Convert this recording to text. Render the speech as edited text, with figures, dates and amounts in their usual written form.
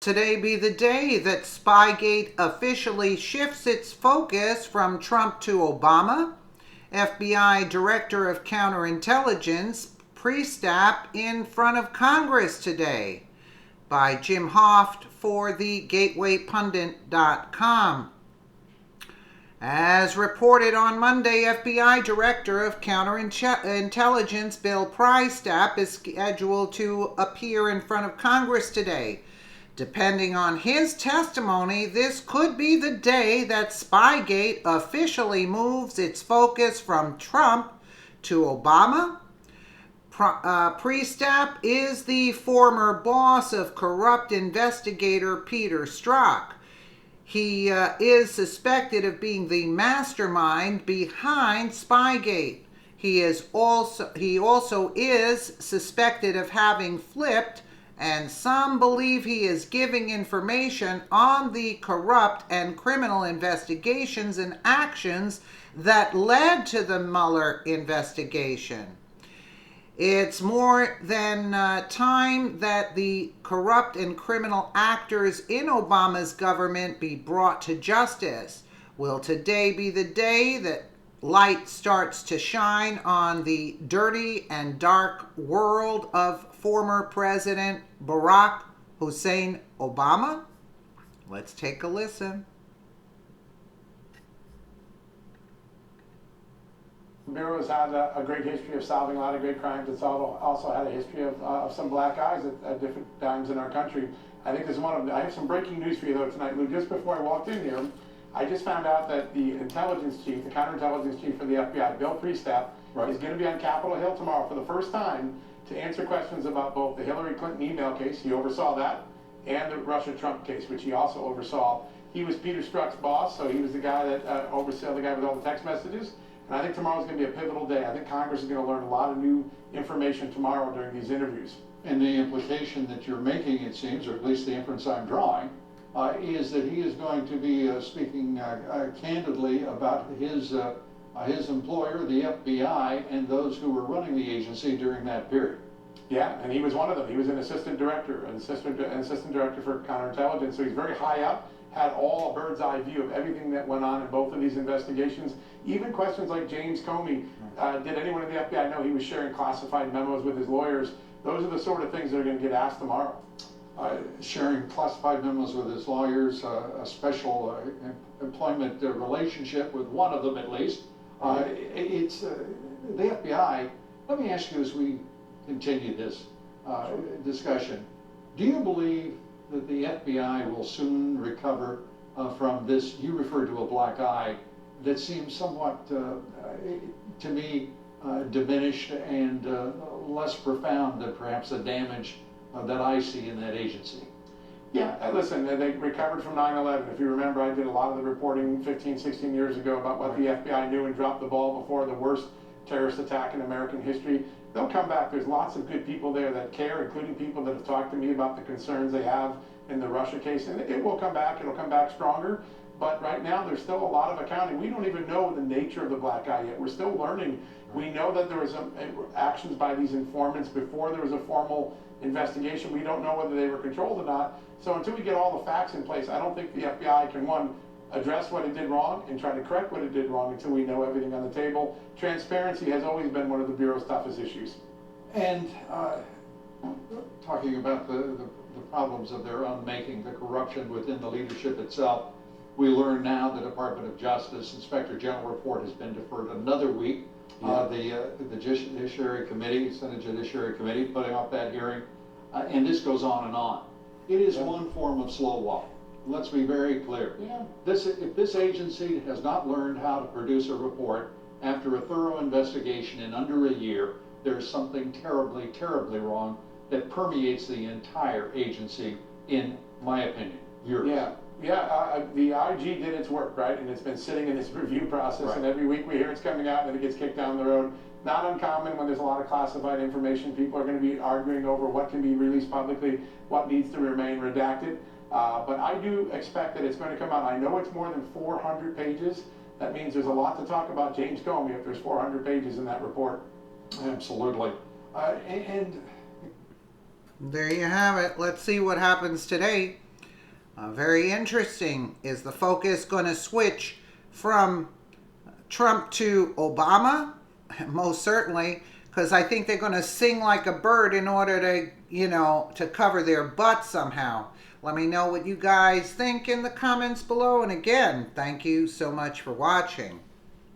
Today be the day that Spygate officially shifts its focus from Trump to Obama. FBI Director of Counterintelligence Priestap in front of Congress today. By Jim Hoft for the GatewayPundit.com. As reported on Monday, FBI Director of Counterintelligence Bill Priestap is scheduled to appear in front of Congress today. Depending on his testimony, this could be the day that Spygate officially moves its focus from Trump to Obama. Priestap is the former boss of corrupt investigator Peter Strzok. He is suspected of being the mastermind behind Spygate. He also is suspected of having flipped, and some believe he is giving information on the corrupt and criminal investigations and actions that led to the Mueller investigation. It's more than time that the corrupt and criminal actors in Obama's government be brought to justice. Will today be the day that light starts to shine on the dirty and dark world of former President Barack Hussein Obama? Let's take a listen. The Bureau has had a great history of solving a lot of great crimes. It's also had a history of some black eyes at different times in our country. I think there's one of them. I have some breaking news for you though tonight, Lou. Just before I walked in here, I just found out that the intelligence chief, the counterintelligence chief for the FBI, Bill Priestap, is going to be on Capitol Hill tomorrow for the first time to answer questions about both the Hillary Clinton email case, he oversaw that, and the Russia-Trump case, which he also oversaw. He was Peter Strzok's boss, so he was the guy that oversaw the guy with all the text messages. And I think tomorrow's going to be a pivotal day. I think Congress is going to learn a lot of new information tomorrow during these interviews. And the implication that you're making, it seems, or at least the inference I'm drawing, is that he is going to be speaking candidly about his employer, the FBI, and those who were running the agency during that period. Yeah, and he was one of them. He was an assistant director for counterintelligence, so he's very high up, had all a bird's eye view of everything that went on in both of these investigations. Even questions like James Comey, did anyone in the FBI know he was sharing classified memos with his lawyers? Those are the sort of things that are going to get asked tomorrow. Sharing classified memos with his lawyers, a special employment relationship with one of them at least. It's the FBI. Let me ask you as we continue this discussion, do you believe that the FBI will soon recover from this, you referred to a black eye, that seems somewhat, to me, diminished and less profound than perhaps the damage that I see in that agency? Yeah, listen, they recovered from 9/11. If you remember, I did a lot of the reporting 15, 16 years ago about what the FBI knew and dropped the ball before the worst terrorist attack in American history. They'll come back. There's lots of good people there that care, including people that have talked to me about the concerns they have in the Russia case. And it will come back. It'll come back stronger. But right now, there's still a lot of accounting. We don't even know the nature of the black eye yet. We're still learning. We know that there was actions by these informants before there was a formal investigation. We don't know whether they were controlled or not. So until we get all the facts in place, I don't think the FBI can, one, address what it did wrong and try to correct what it did wrong until we know everything on the table. Transparency has always been one of the Bureau's toughest issues. And talking about the problems of their own making, the corruption within the leadership itself, we learn now the Department of Justice Inspector General report has been deferred another week. The Judiciary Committee, Senate Judiciary Committee, putting off that hearing, and this goes on and on. It is one form of slow walk. Let's be very clear. If this agency has not learned how to produce a report after a thorough investigation in under a year, there's something terribly, terribly wrong that permeates the entire agency, in my opinion. Yours. The IG did its work, right? And it's been sitting in this review process, and every week we hear it's coming out and then it gets kicked down the road. Not uncommon when there's a lot of classified information. People are going to be arguing over what can be released publicly, what needs to remain redacted. But I do expect that it's going to come out. I know it's more than 400 pages. That means there's a lot to talk about James Comey if there's 400 pages in that report. Absolutely. There you have it. Let's see what happens today. Very interesting. Is the focus going to switch from Trump to Obama? Most certainly, because I think they're going to sing like a bird in order to, to cover their butt somehow. Let me know what you guys think in the comments below. And again, thank you so much for watching.